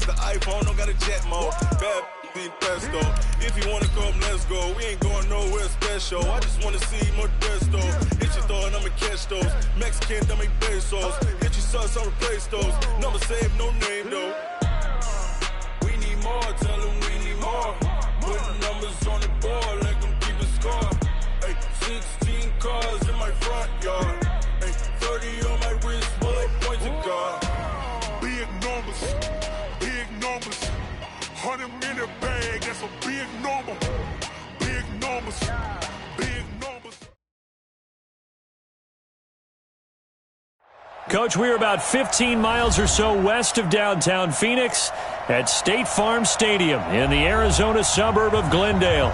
the iPhone, don't got a jet mode. Bad be pesto. If you wanna come, let's go. We ain't going nowhere special. I just wanna see Modesto. Hit your throw and I'ma catch those. Mexican, dummy pesos. Hit your sus, I'll replace those. Number save, no name though. We need more, tell them we need more. Put the numbers on the board, let them keep a score. Ay, 16 cars in my front yard. Ay, 30 on my wrist, bullet points to God. Big numbers, big numbers. 100 minute bag, that's a big number. Big numbers, big numbers. Coach, we are about 15 miles or so west of downtown Phoenix at State Farm Stadium in the Arizona suburb of Glendale.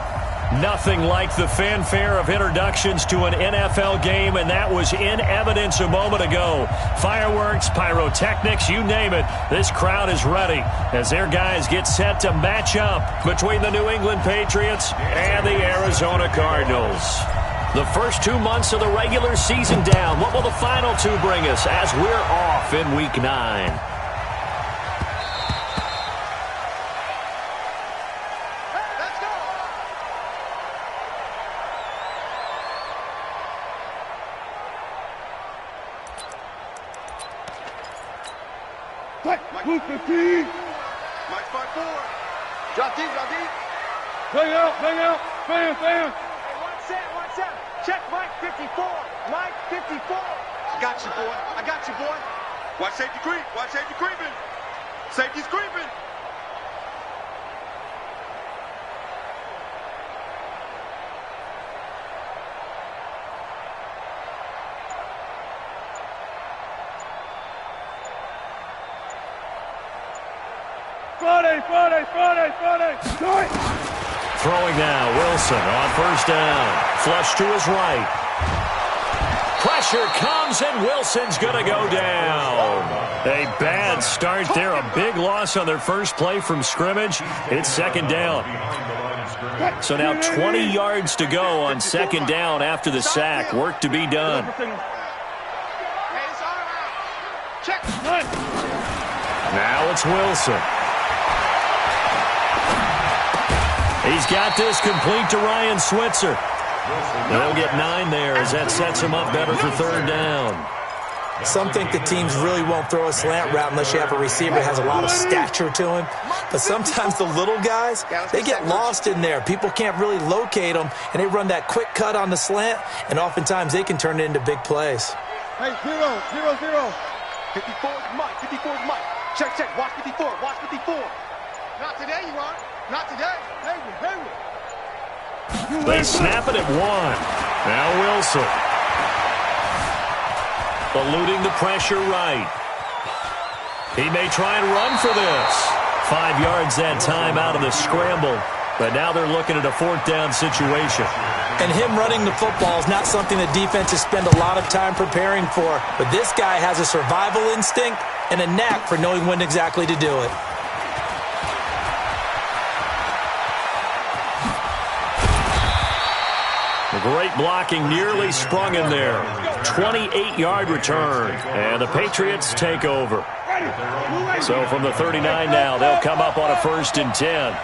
Nothing like the fanfare of introductions to an NFL game, and that was in evidence a moment ago. Fireworks, pyrotechnics, you name it. This crowd is ready as their guys get set to match up between the New England Patriots and the Arizona Cardinals. The first 2 months of the regular season down. What will the final two bring us as we're off in Week 9? Mike 15. Mike 5-4. Drop deep, drop deep. Bang out, fan. Hey, one set. Check Mike 54. Mike 54. I got you, boy. Watch safety creep. Watch safety creeping. Safety's creeping. Friday. Throwing now, Wilson on first down. Flush to his right. Pressure comes, and Wilson's going to go down. A bad start there. A big loss on their first play from scrimmage. It's second down. So now 20 yards to go on second down after the sack. Work to be done. Now it's Wilson. He's got this complete to Ryan Switzer. They'll get 9 there as that sets him up better for third down. Some think the teams really won't throw a slant route unless you have a receiver that has a lot of stature to him. But sometimes the little guys, they get lost in there. People can't really locate them, and they run that quick cut on the slant, and oftentimes they can turn it into big plays. Hey, 0. 54 is Mike. Check. Watch 54. Not today, you are. Not today. Hayward. They snap it at 1. Now Wilson. Eluding the pressure right. He may try and run for this. 5 yards that time out of the scramble. But now they're looking at a fourth down situation. And him running the football is not something the defenses spend a lot of time preparing for. But this guy has a survival instinct and a knack for knowing when exactly to do it. Great blocking, nearly sprung in there. 28-yard return, and the Patriots take over. So from the 39 now, they'll come up on a 1st and 10.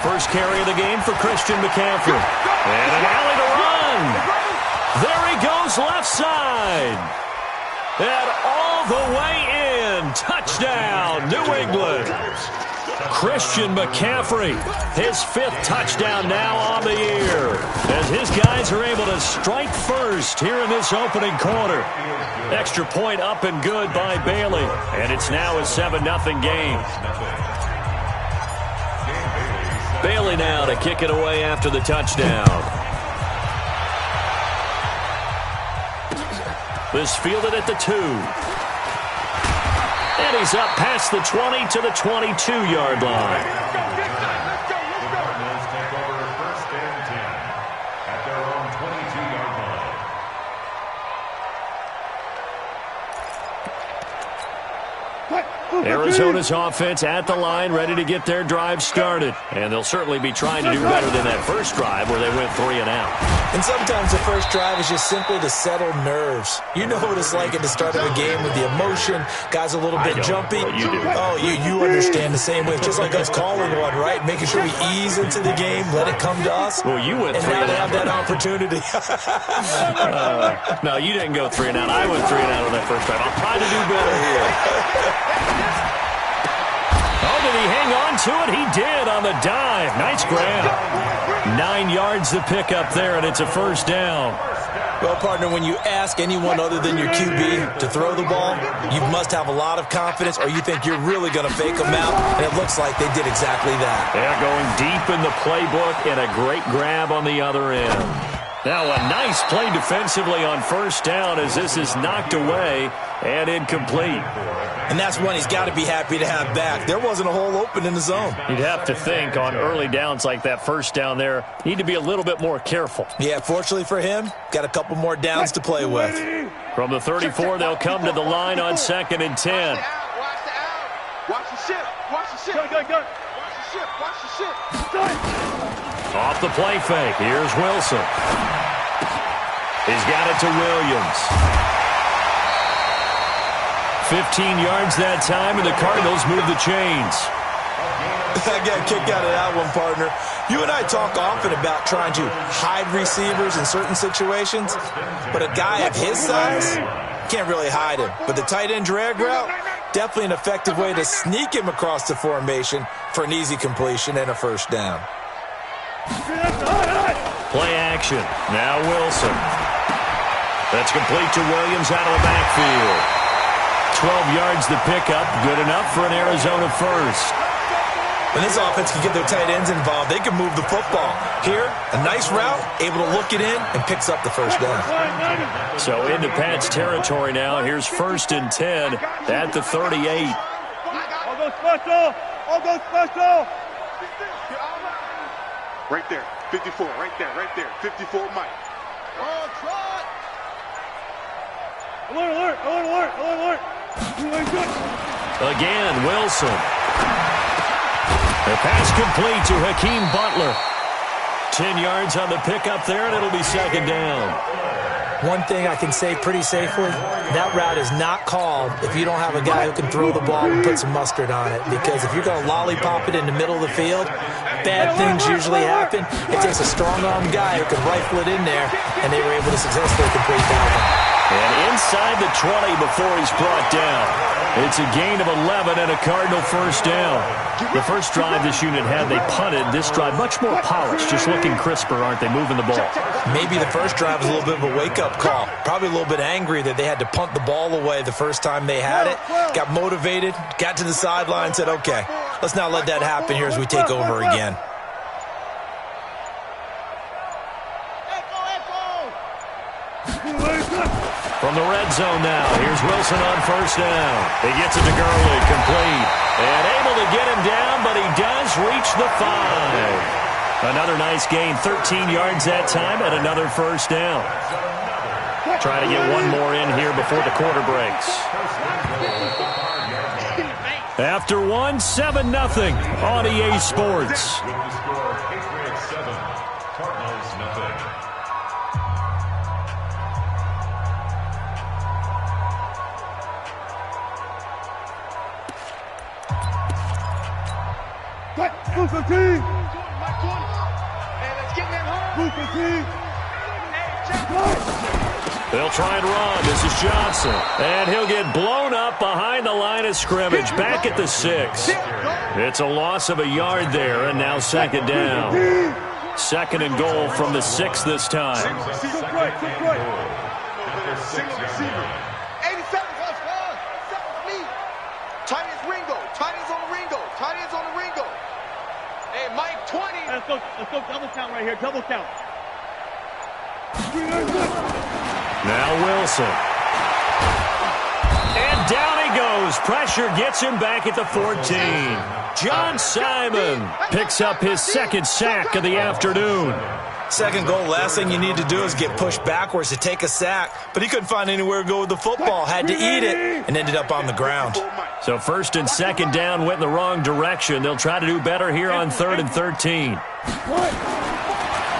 First carry of the game for Christian McCaffrey. And an alley to run. There he goes left side. And all the way in. Touchdown, New England. Christian McCaffrey, his 5th touchdown now on the year, as his guys are able to strike first here in this opening quarter. Extra point up and good by Bailey, and it's now a 7-0 game. Bailey now to kick it away after the touchdown. This fielded at the 2. And he's up past the 20 to the 22-yard line. The Cardinals take over 1st and 10 at their own 22-yard line. Arizona's offense at the line, ready to get their drive started. And they'll certainly be trying to do better than that first drive where they went 3 and out. And sometimes the first drive is just simply to settle nerves. You know what it's like at the start of a game with the emotion. Guys a little bit jumpy. You do. Oh, you understand the same way. It's just like us calling one, right? Making sure we ease into the game, let it come to us. Well, you went 3 and and have that opportunity. No, you didn't go 3 and out. I went 3 and out on that first drive. I'll try to do better here. Oh, did he hang on to it? He did on the dive. Nice grab. 9 yards to pick up there, and it's a first down. Well, partner, when you ask anyone other than your QB to throw the ball, you must have a lot of confidence, or you think you're really going to fake them out, and it looks like they did exactly that. They're going deep in the playbook, and a great grab on the other end. Now a nice play defensively on first down as this is knocked away and incomplete. And that's one he's got to be happy to have back. There wasn't a hole open in the zone. You'd have to think on early downs like that first down there, need to be a little bit more careful. Yeah, fortunately for him, got a couple more downs to play with. From the 34, they'll come to the line on 2nd and 10. Watch the ship. Watch the ship. Watch the ship. Watch the ship. Off the play fake. Here's Wilson. He's got it to Williams. 15 yards that time, and the Cardinals move the chains. I got a kick out of that one, partner. You and I talk often about trying to hide receivers in certain situations, but a guy of his size can't really hide him. But the tight end drag route, definitely an effective way to sneak him across the formation for an easy completion and a first down. Play action. Now Wilson. That's complete to Williams out of the backfield. 12 yards to pick up. Good enough for an Arizona first. When this offense can get their tight ends involved, they can move the football. Here, a nice route, able to look it in, and picks up the first down. So into Pat's territory now. Here's 1st and 10 at the 38. I'll go special. I'll go special. Right there, 54, right there, 54 Mike. Oh, trot! Alert. Again, Wilson. The pass complete to Hakeem Butler. 10 yards on the pickup there, and it'll be 2nd down. One thing I can say pretty safely, that route is not called if you don't have a guy who can throw the ball and put some mustard on it. Because if you're going to lollipop it in the middle of the field, bad things usually happen. It takes a strong-armed guy who can rifle it in there, and they were able to successfully complete that one. And inside the 20 before he's brought down. It's a gain of 11 and a Cardinal first down. The first drive this unit had, they punted. This drive, much more polished, just looking crisper, aren't they, moving the ball? Maybe the first drive was a little bit of a wake-up call. Probably a little bit angry that they had to punt the ball away the first time they had it. Got motivated, got to the sideline, said, okay, let's not let that happen here as we take over again. From the red zone now, here's Wilson on first down. He gets it to Gurley, complete. And able to get him down, but he does reach the 5. Another nice gain, 13 yards that time, and another first down. Trying to get one more in here before the quarter breaks. After one, 7-0 on EA Sports. They'll try and run. This is Johnson. And he'll get blown up behind the line of scrimmage. Back at the 6. It's a loss of a yard there, and now 2nd down. 2nd and goal from the 6 this time. Let's go double count right here, double count. Now Wilson. And down he goes. Pressure gets him back at the 14. John Simon picks up his 2nd sack of the afternoon. 2nd goal, last thing you need to do is get pushed backwards to take a sack. But he couldn't find anywhere to go with the football. Had to eat it and ended up on the ground. So first and second down went in the wrong direction. They'll try to do better here on 3rd and 13.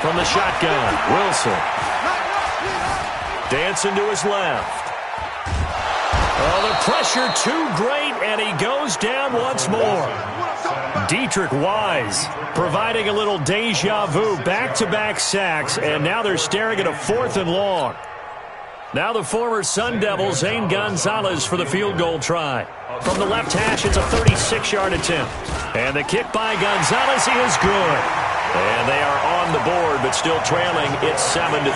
From the shotgun, Wilson. Dancing to his left. Oh, the pressure too great, and he goes down once more. Dietrich Wise providing a little deja vu, back-to-back sacks, and now they're staring at a 4th and long. Now the former Sun Devil, Zane Gonzalez, for the field goal try. From the left hash, it's a 36-yard attempt. And the kick by Gonzalez is good. And they are on the board, but still trailing. It's 7-3.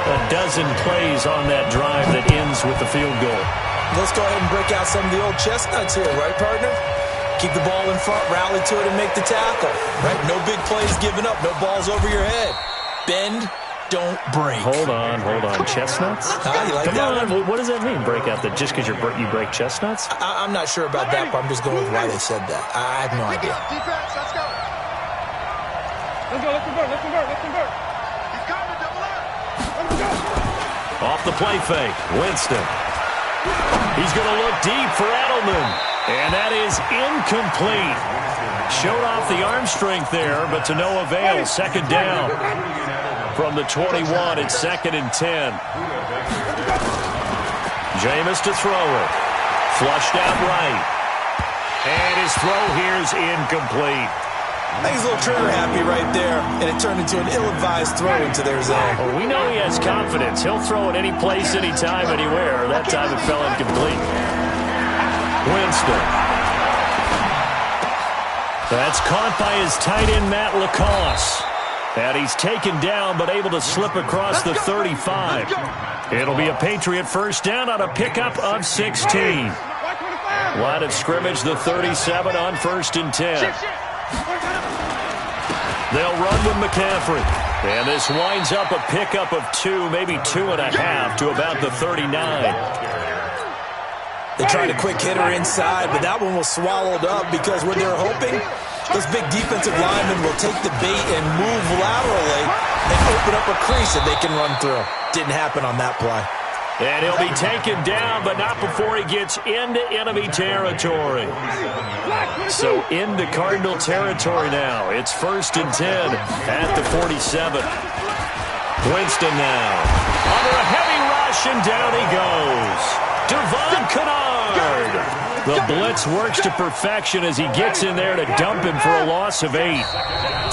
A dozen plays on that drive that ends with the field goal. Let's go ahead and break out some of the old chestnuts here, right, partner? Keep the ball in front, rally to it, and make the tackle. Right? No big plays given up, no balls over your head. Bend, don't break. Hold on. Chestnuts? You like Come that on, one? what does that mean? Break out that just because you break chestnuts? I'm not sure about that, but I'm just going with why they said that. I have no idea. Defense, let's go. Let's convert. He's got to double up. Let's go. Off the play fake, Winston. He's going to look deep for Edelman. And that is incomplete. Showed off the arm strength there, but to no avail. Second down. From the 21, it's 2nd and 10. Jameis to throw it. Flushed out right. And his throw here is incomplete. I think he's a little trigger happy right there, and it turned into an ill-advised throw into their zone. Well, we know he has confidence. He'll throw it any place, anytime, anywhere. That time it fell incomplete. Winston. That's caught by his tight end, Matt Lacoste. And he's taken down, but able to slip across the 35. It'll be a Patriot first down on a pickup of 16. Line of scrimmage, the 37 on 1st and 10. They'll run with McCaffrey. And this winds up a pickup of 2, maybe 2.5 to about the 39. They tried a quick hitter inside, but that one was swallowed up because what they're hoping, those big defensive linemen will take the bait and move laterally and open up a crease that they can run through. Didn't happen on that play. And he'll be taken down, but not before he gets into enemy territory. So into Cardinal territory now. It's 1st and 10 at the 47. Winston now. Under a heavy rush, and down he goes. Devon Kennard. The blitz works to perfection as he gets in there to dump him for a loss of 8.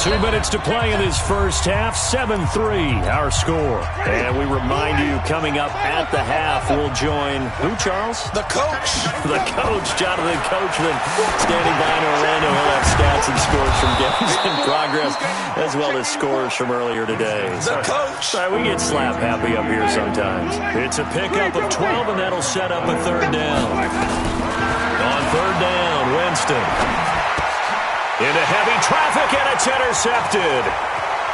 2 minutes to play in this first half. 7-3 our score. And we remind you, coming up at the half, we'll join who, Charles? The coach. The coach, Jonathan Coachman, standing by in Orlando. He'll have stats and scores from games in progress, as well as scores from earlier today. The coach. Sorry, we get slap happy up here sometimes. It's a pickup of 12, and that'll set up a 3rd down. On 3rd down, Winston. Into heavy traffic, and it's intercepted.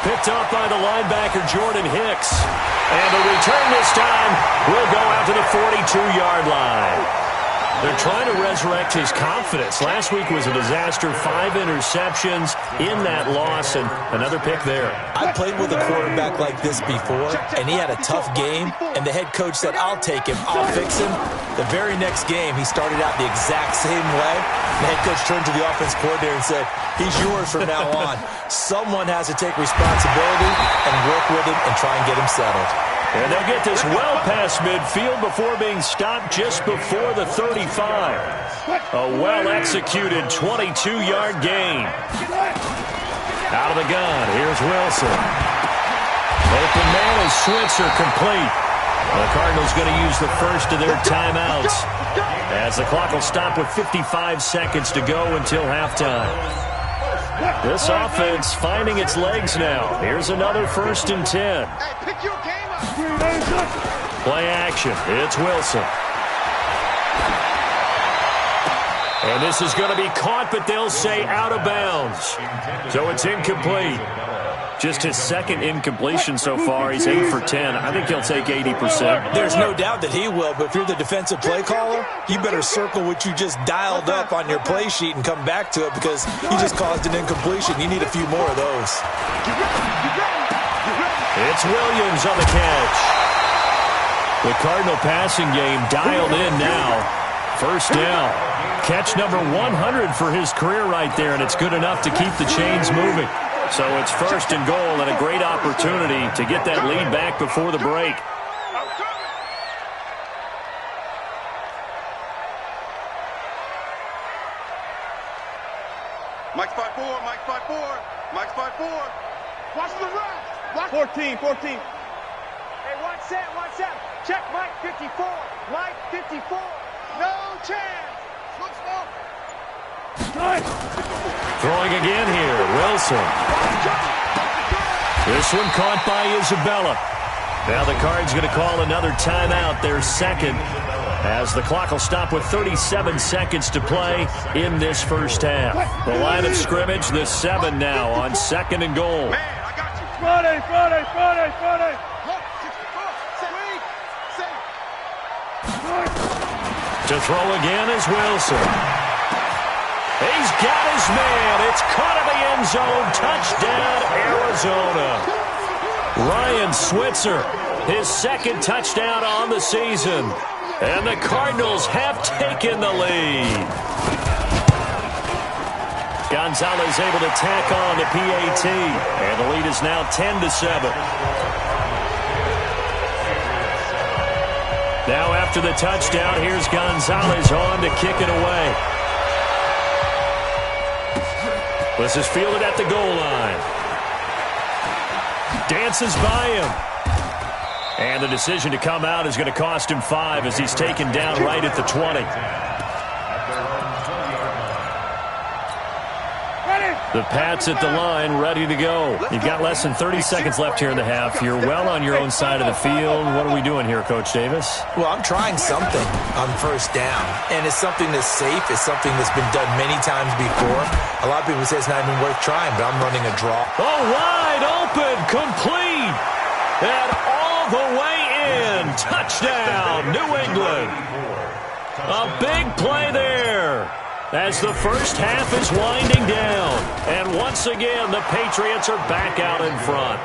Picked off by the linebacker, Jordan Hicks. And the return this time will go out to the 42-yard line. They're trying to resurrect his confidence. Last week was a disaster. 5 interceptions in that loss, and another pick there. I played with a quarterback like this before, and he had a tough game, and the head coach said, I'll take him, I'll fix him. The very next game, he started out the exact same way. The head coach turned to the offense coordinator and said, he's yours from now on. Someone has to take responsibility and work with him and try and get him settled. And they'll get this well past midfield before being stopped just before the 35. A well-executed 22-yard gain. Out of the gun, here's Wilson. Open man is Switzer, complete. The Cardinals going to use the first of their timeouts, as the clock will stop with 55 seconds to go until halftime. This offense finding its legs now. Here's another 1st and 10. Play action. It's Wilson. And this is going to be caught, but they'll say out of bounds. So it's incomplete. Just his 2nd incompletion so far. He's 8 for 10. I think he'll take 80%. There's no doubt that he will, but if you're the defensive play caller, you better circle what you just dialed up on your play sheet and come back to it, because he just caused an incompletion. You need a few more of those. It's Williams on the catch. The Cardinal passing game dialed in now. First down. Catch number 100 for his career right there, and it's good enough to keep the chains moving. So it's first and goal and a great opportunity to get that lead back before the break. Mike's 5-4, Mike's 5-4, Mike's 5-4. Watch the run. 14. Hey, 1-7. Check Mike 54. Mike 54. No chance. Throwing again here, Wilson. This one caught by Isabella. Now the Cards going to call another timeout, their second, as the clock will stop with 37 seconds to play in this first half. The line of scrimmage, the 7 now on second and goal. Man, I got you. Friday. To throw again is Wilson. He's got his man. It's caught in the end zone. Touchdown, Arizona. Ryan Switzer, his second touchdown on the season. And the Cardinals have taken the lead. Gonzalez able to tack on the PAT. And the lead is now 10-7. Now after the touchdown, here's Gonzalez on to kick it away. This is fielded at the goal line. Dances by him. And the decision to come out is going to cost him 5 as he's taken down right at the 20. The Pats at the line, ready to go. You've got less than 30 seconds left here in the half. You're well on your own side of the field. What are we doing here, Coach Davis? Well, I'm trying something on first down, and it's something that's safe. It's something that's been done many times before. A lot of people say it's not even worth trying, but I'm running a draw. Oh, wide open, complete, and all the way in. Touchdown, New England. A big play there as the first half is winding down. And once again, the Patriots are back out in front.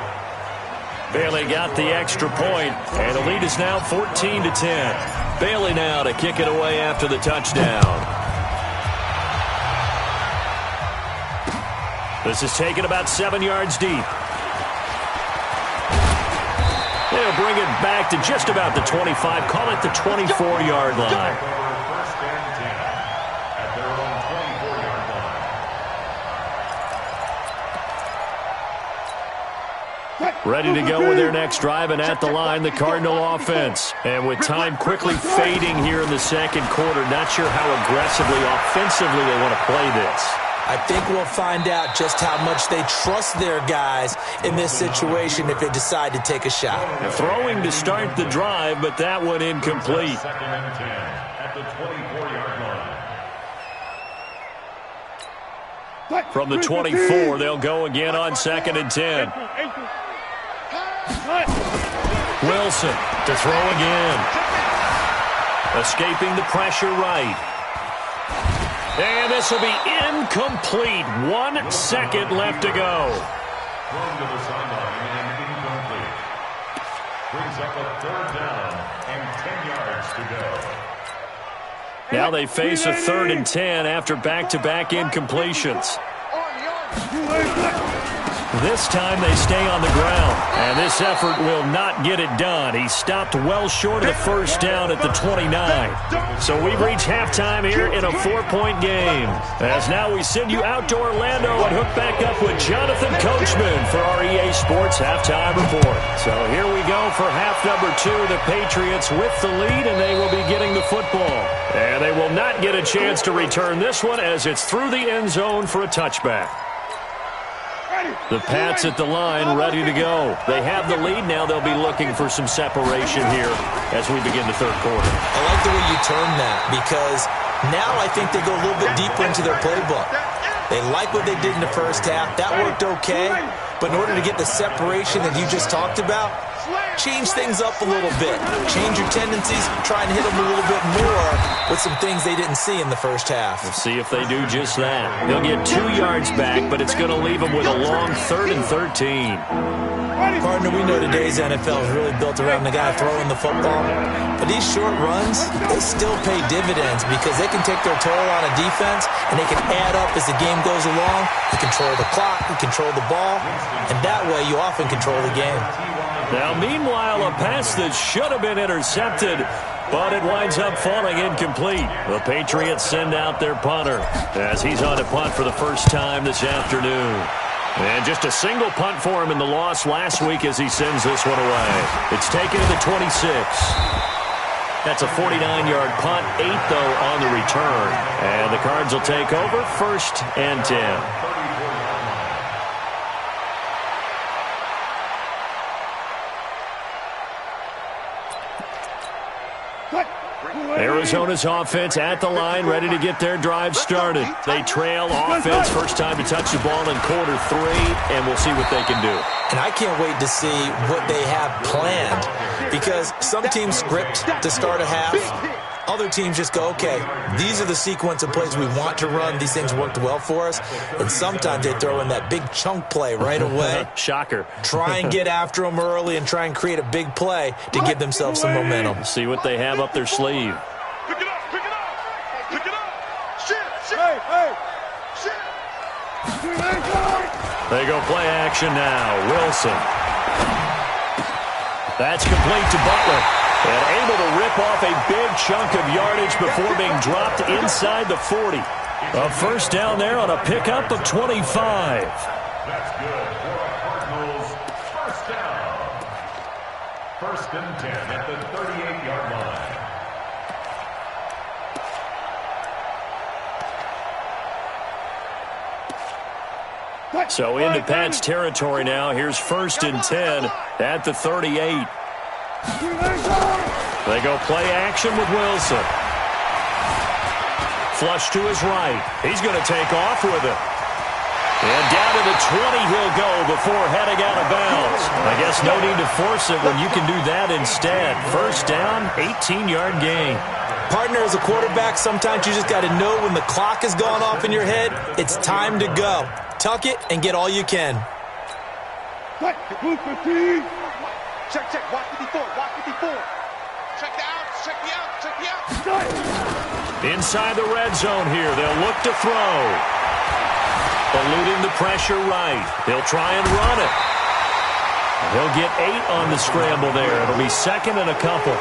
Bailey got the extra point, and the lead is now 14-10. Bailey now to kick it away after the touchdown. This is taken about 7 yards deep. They'll bring it back to just about the 25, call it the 24-yard line. Ready to go with their next drive, and at the line, the Cardinal offense. And with time quickly fading here in the second quarter, not sure how aggressively, offensively they want to play this. I think we'll find out just how much they trust their guys in this situation if they decide to take a shot. Throwing to start the drive, but that one incomplete. Second and 10 at the 24-yard line. From the 24, they'll go again on second and 10. Wilson to throw again. Escaping the pressure right. And this will be incomplete. 1 second left to go. Thrown to the sideline and incomplete. Brings up a third down and 10 yards to go. Now they face a 3rd and 10 after back-to-back incompletions. This time they stay on the ground, and this effort will not get it done. He stopped well short of the first down at the 29. So we've reached halftime here in a 4-point game. As now we send you out to Orlando and hook back up with Jonathan Coachman for our EA Sports Halftime Report. So here we go for half number 2. The Patriots with the lead, and they will be getting the football. And they will not get a chance to return this one as it's through the end zone for a touchback. The Pats at the line, ready to go. They have the lead now. They'll be looking for some separation here as we begin the third quarter. I like the way you term that, because now I think they go a little bit deeper into their playbook. They like what they did in the first half. That worked okay. But in order to get the separation that you just talked about, change things up a little bit. Change your tendencies, try and hit them a little bit more with some things they didn't see in the first half. Let's see if they do just that. He'll get 2 yards back, but it's going to leave him with a long 3rd and 13. Partner, we know today's NFL is really built around the guy throwing the football. But these short runs, they still pay dividends because they can take their toll on a defense and they can add up as the game goes along. You control the clock, you control the ball, and that way you often control the game. Now, meanwhile, a pass that should have been intercepted, but it winds up falling incomplete. The Patriots send out their punter as he's on to punt for the first time this afternoon. And just a single punt for him in the loss last week as he sends this one away. It's taken to the 26. That's a 49-yard punt, 8, though, on the return. And the Cards will take over, 1st and 10. Arizona's offense at the line, ready to get their drive started. They trail offense, first time to touch the ball in quarter 3, and we'll see what they can do. And I can't wait to see what they have planned because some teams script to start a half. Other teams just go, okay, these are the sequence of plays we want to run. These things worked well for us. And sometimes they throw in that big chunk play right away. Shocker. Try and get after them early and try and create a big play to give themselves some momentum. See what they have up their sleeve. Pick it up, pick it up, pick it up. Shit. They go play action now. Wilson. That's complete to Butler. And able to rip off a big chunk of yardage before being dropped inside the 40. A first down there on a pickup of 25. That's good for the Cardinals. First down. 1st and 10 at the 38-yard line. So into Pat's territory now. Here's 1st and 10 at the 38. They go play action with Wilson. Flush to his right. He's going to take off with it. And down to the 20 he'll go before heading out of bounds. I guess no need to force it when you can do that instead. First down, 18-yard gain. Partner, as a quarterback, sometimes you just got to know when the clock has gone off in your head, it's time to go. Tuck it and get all you can. Check, watch 54, watch 54. Check the outs, check the outs. Inside the red zone here, they'll look to throw. Eluding the pressure right. He'll try and run it. He'll get 8 on the scramble there. It'll be 2nd and a couple.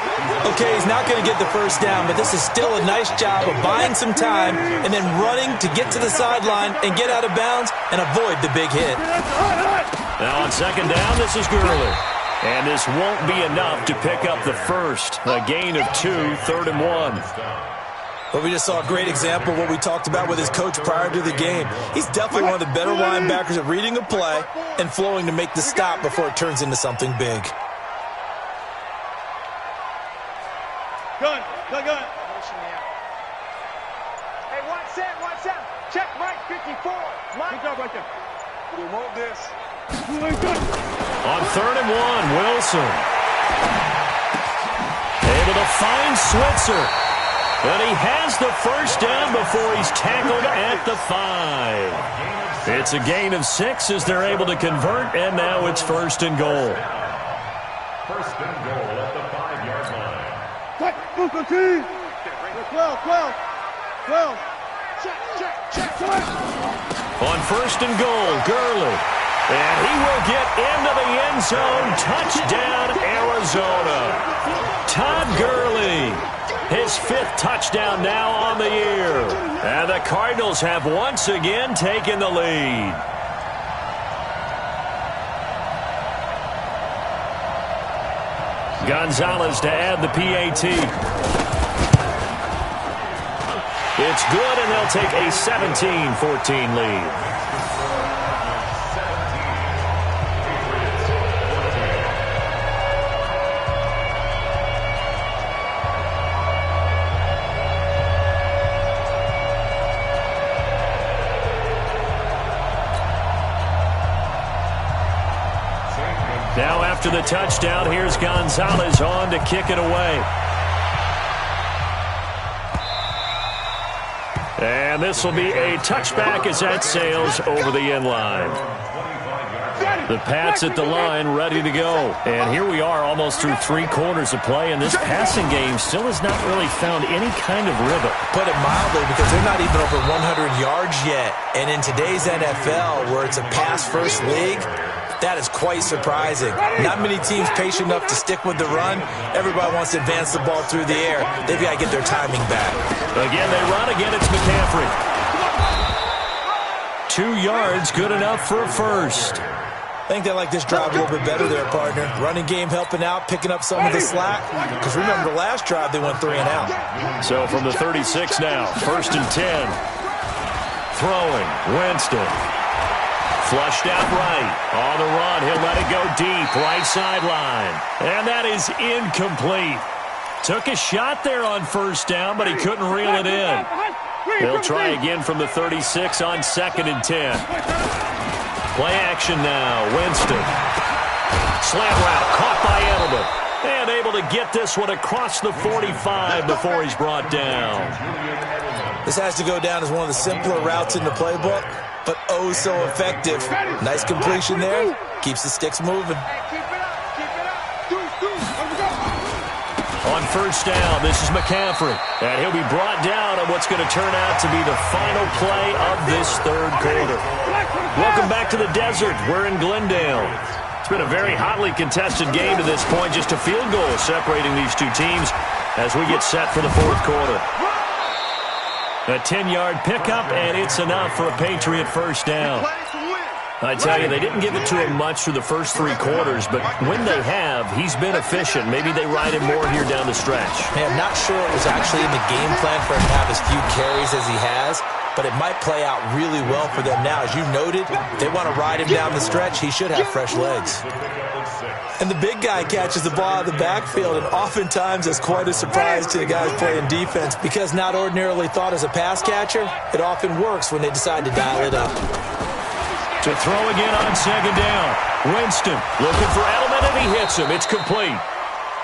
Okay, he's not going to get the first down, but this is still a nice job of buying some time and then running to get to the sideline and get out of bounds and avoid the big hit. Now on 2nd down, this is Gurley. And this won't be enough to pick up the first. A gain of 2, 3rd and 1. But we just saw a great example of what we talked about with his coach prior to the game. He's definitely one of the better linebackers at reading a play and flowing to make the stop before it turns into something big. Gun. Hey, watch out. Check right 54. Good job right there. We want this. On 3rd and 1, Wilson. Able to find Switzer. But he has the first down before he's tackled at the 5. It's a gain of 6 as they're able to convert, and now it's 1st and goal. 1st and goal at the 5-yard line. 12. Check. On 1st and goal, Gurley. And he will get into the end zone. Touchdown, Arizona. Todd Gurley. His 5th touchdown now on the year. And the Cardinals have once again taken the lead. Gonzalez to add the PAT. It's good, and they'll take a 17-14 lead. Now After the touchdown, here's Gonzalez on to kick it away. And this will be a touchback as that sails over the end line. The Pats at the line, ready to go. And here we are almost through 3 quarters of play, and this passing game still has not really found any kind of rhythm. Put it mildly, because they're not even over 100 yards yet. And in today's NFL, where it's a pass-first league, that is quite surprising. Not many teams patient enough to stick with the run. Everybody wants to advance the ball through the air. They've got to get their timing back. Again, they run. Again, it's McCaffrey. 2 yards, good enough for a first. I think they like this drive a little bit better there, partner. Running game helping out, picking up some of the slack. Because remember, the last drive they went 3 and out. So from the 36 now, 1st and 10. Throwing, Winston. Flushed out right. On the run, he'll let it go deep, right sideline. And that is incomplete. Took a shot there on 1st down, but he couldn't reel it in. They'll try again from the 36 on 2nd and 10. Play action now. Winston. Slant route caught by Edelman. And able to get this one across the 45 before he's brought down. This has to go down as one of the simpler routes in the playbook, but oh so effective. Nice completion there. Keeps the sticks moving. On 1st down, this is McCaffrey. And he'll be brought down on what's going to turn out to be the final play of this 3rd quarter. Welcome back to the desert. We're in Glendale. It's been a very hotly contested game to this point. Just a field goal separating these 2 teams as we get set for the 4th quarter. A 10-yard pickup, and it's enough for a Patriot 1st down. I tell you, they didn't give it to him much through the first 3 quarters, but when they have, he's been efficient. Maybe they ride him more here down the stretch. Hey, I'm not sure it was actually in the game plan for him to have as few carries as he has, but it might play out really well for them now. As you noted, they want to ride him down the stretch. He should have fresh legs. And the big guy catches the ball out of the backfield, and oftentimes it's quite a surprise to the guys playing defense because not ordinarily thought as a pass catcher, it often works when they decide to dial it up. To throw again on 2nd down. Winston looking for Edelman, and he hits him. It's complete.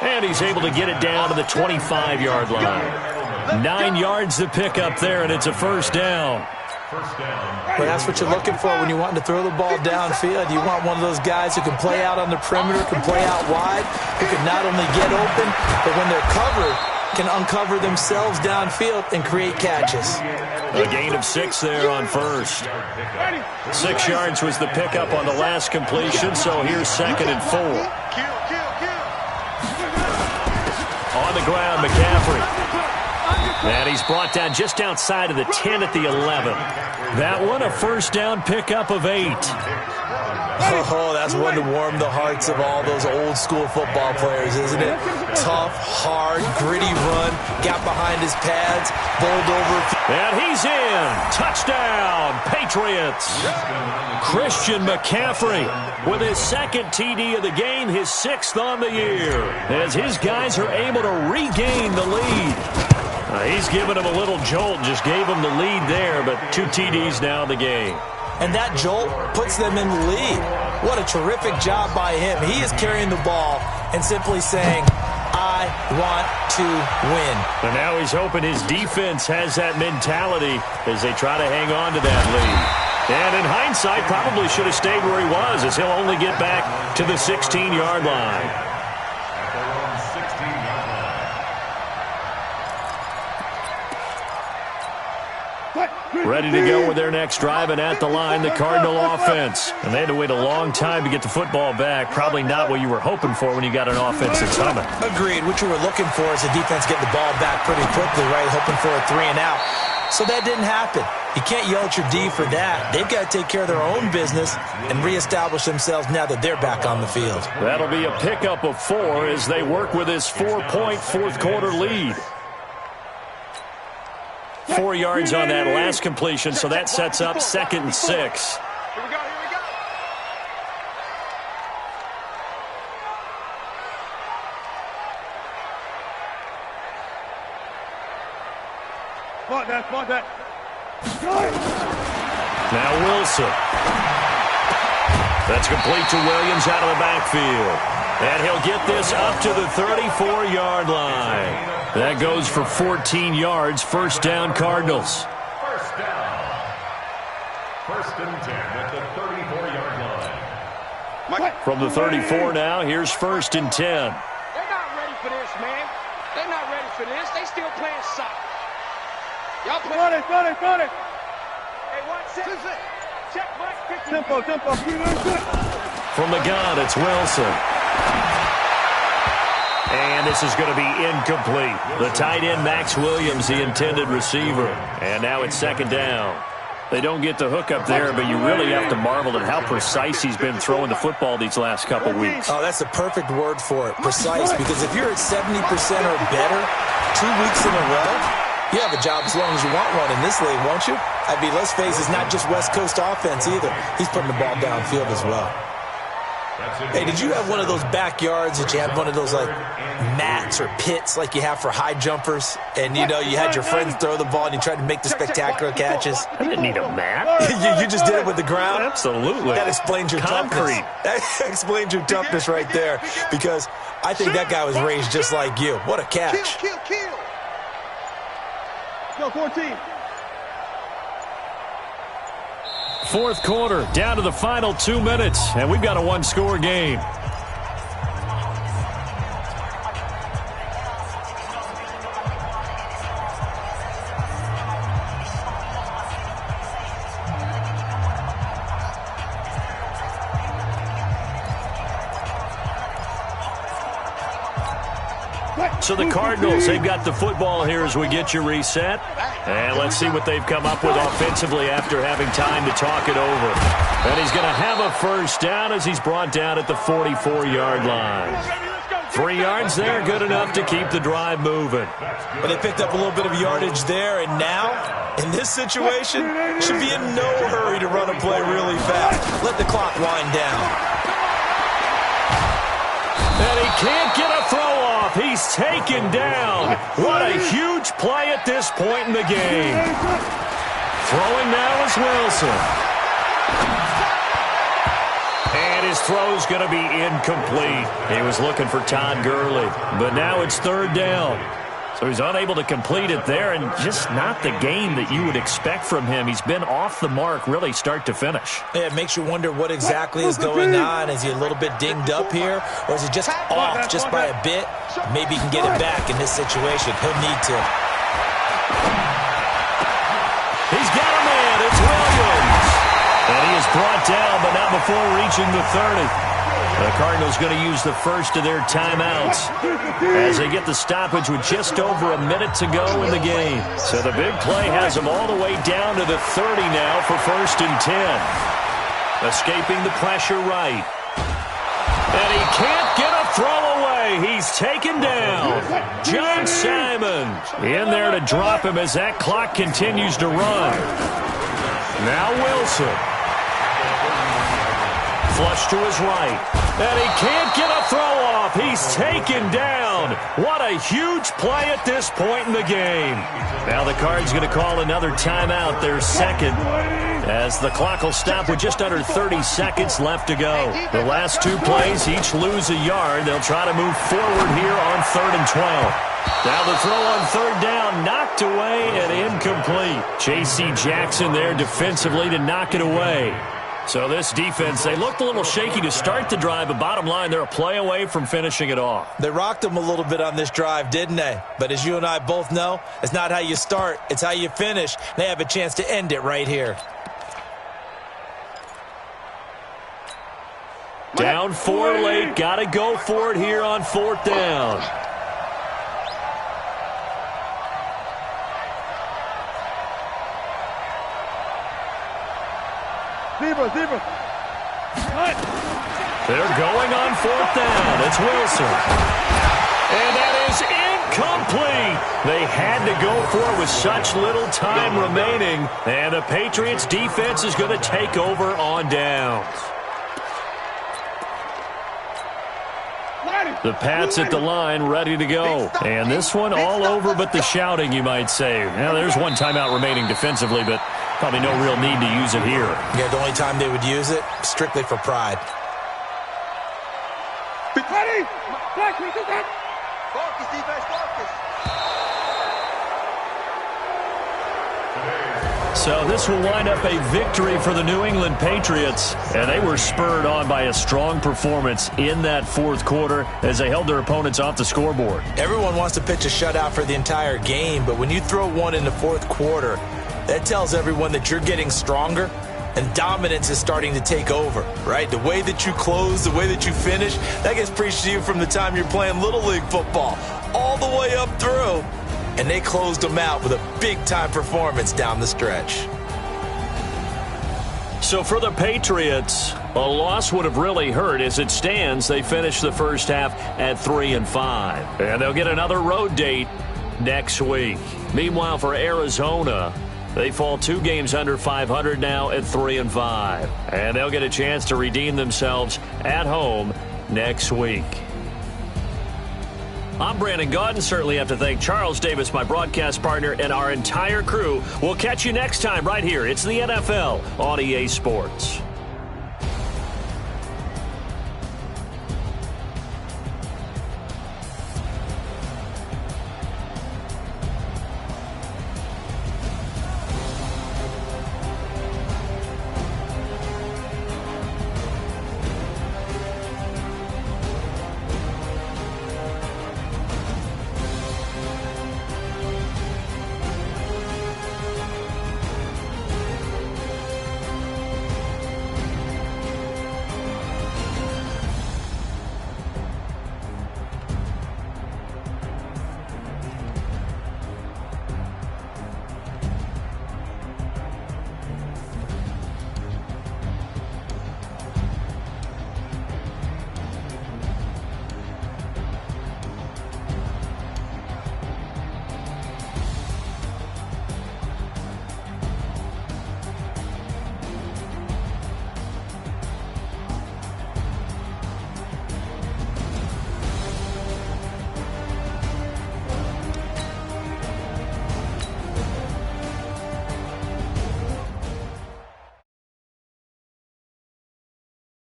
And he's able to get it down to the 25-yard line. 9 yards to pick up there, and it's a 1st down. But that's what you're looking for when you want to throw the ball downfield. You want one of those guys who can play out on the perimeter, can play out wide, who can not only get open, but when they're covered, can uncover themselves downfield and create catches. A gain of 6 there on 1st. 6 yards was the pickup on the last completion, so here's 2nd and 4. On the ground, McCaffrey. And he's brought down just outside of the 10 at the 11. That one, a 1st down pickup of 8. Oh, that's one to warm the hearts of all those old school football players, isn't it? Tough, hard, gritty run, got behind his pads, bowled over. And he's in. Touchdown, Patriots. Christian McCaffrey with his 2nd TD of the game, his 6th on the year, as his guys are able to regain the lead. He's given him a little jolt, just gave him the lead there, but 2 TDs now in the game. And that jolt puts them in the lead. What a terrific job by him. He is carrying the ball and simply saying, I want to win. And now he's hoping his defense has that mentality as they try to hang on to that lead. And in hindsight, probably should have stayed where he was, as he'll only get back to the 16-yard line. Ready to go with their next drive, and at the line, the Cardinal offense. And they had to wait a long time to get the football back. Probably not what you were hoping for when you got an offense that's humming. Agreed. What you were looking for is the defense getting the ball back pretty quickly, right? Hoping for a 3 and out. So that didn't happen. You can't yell at your D for that. They've got to take care of their own business and reestablish themselves now that they're back on the field. That'll be a pickup of 4 as they work with this 4-point 4th quarter lead. 4 yards on that last completion, so that sets up 2nd and 6. Here we go, here we go. Spot that. Now Wilson. That's complete to Williams out of the backfield. And he'll get this up to the 34-yard line. That goes for 14 yards. First down, Cardinals. First down. First and 10 at the 34-yard line. From the 34 now, here's first and 10. They're not ready for this, man. They're not ready for this. They still playing soccer. Y'all playing. Run it. Hey, watch it. Check Mike. Tempo. From the gun, it's Wilson. And this is going to be incomplete. The tight end, Max Williams, the intended receiver. And now it's second down. They don't get the hook up there, but you really have to marvel at how precise he's been throwing the football these last couple weeks. Oh, that's the perfect word for it, precise, because if you're at 70% or better 2 weeks in a row, you have a job as long as you want one in this league, won't you? I mean, let's face it, it's not just West Coast offense either. He's putting the ball downfield as well. Hey, did you have one of those backyards that you had one of those, like, mats or pits like you have for high jumpers? And, you know, you had your friends throw the ball and you tried to make the spectacular catches? I didn't need a mat. you just did it with the ground? Absolutely. That explains your toughness. That explains your toughness right there, because I think that guy was raised just like you. What a catch. Kill. Go, 14. Fourth quarter, down to the final 2 minutes, and we've got a one-score game. So the Cardinals, they've got the football here as we get you reset. And let's see what they've come up with offensively after having time to talk it over. And he's going to have a first down as he's brought down at the 44-yard line. 3 yards there, good enough to keep the drive moving. But they picked up a little bit of yardage there, and now, in this situation, should be in no hurry to run a play really fast. Let the clock wind down. And he can't get a throw off. He's taken down. What a huge play at this point in the game. Throwing now is Wilson. And his throw's going to be incomplete. He was looking for Todd Gurley, but now it's third down. So he's unable to complete it there, and just not the game that you would expect from him. He's been off the mark really start to finish. Yeah, it makes you wonder what exactly is going on. Is he a little bit dinged up here, or is he just off just by a bit? Maybe he can get it back in this situation. He'll need to. He's got a man. It's Williams. And he is brought down, but not before reaching the 30. The Cardinals going to use the first of their timeouts as they get the stoppage with just over a minute to go in the game. So the big play has them all the way down to the 30 now for first and 10. Escaping the pressure right. And he can't get a throw away. He's taken down. John Simon in there to drop him as that clock continues to run. Now Wilson. Flush to his right. And he can't get a throw off. He's taken down. What a huge play at this point in the game. Now the Cards going to call another timeout, their second, as the clock will stop with just under 30 seconds left to go. The last 2 plays each lose a yard. They'll try to move forward here on 3rd and 12. Now the throw on third down, knocked away and incomplete. J.C. Jackson there defensively to knock it away. So this defense, they looked a little shaky to start the drive, but bottom line, they're a play away from finishing it off. They rocked them a little bit on this drive, didn't they? But as you and I both know, it's not how you start, it's how you finish. They have a chance to end it right here. Down 4 late, got to go for it here on 4th down. Zebra. They're going on 4th down. It's Wilson. And that is incomplete. They had to go for it with such little time remaining. And the Patriots defense is going to take over on downs. The Pats at the line, ready to go. And this one all over but the shouting, you might say. Now, there's one timeout remaining defensively, but probably no real need to use it here. Yeah, the only time they would use it, strictly for pride. Focus, defense, focus. So this will wind up a victory for the New England Patriots, and they were spurred on by a strong performance in that fourth quarter as they held their opponents off the scoreboard. Everyone wants to pitch a shutout for the entire game, but when you throw one in the fourth quarter, that tells everyone that you're getting stronger and dominance is starting to take over, right? The way that you close, the way that you finish, that gets preached to you from the time you're playing Little League football all the way up through. And they closed them out with a big-time performance down the stretch. So for the Patriots, a loss would have really hurt. As it stands, they finished the first half at 3-5. And they'll get another road date next week. Meanwhile, for Arizona, they fall 2 games under 500 now at 3-5. And they'll get a chance to redeem themselves at home next week. I'm Brandon Gaudin. Certainly have to thank Charles Davis, my broadcast partner, and our entire crew. We'll catch you next time right here. It's the NFL on EA Sports.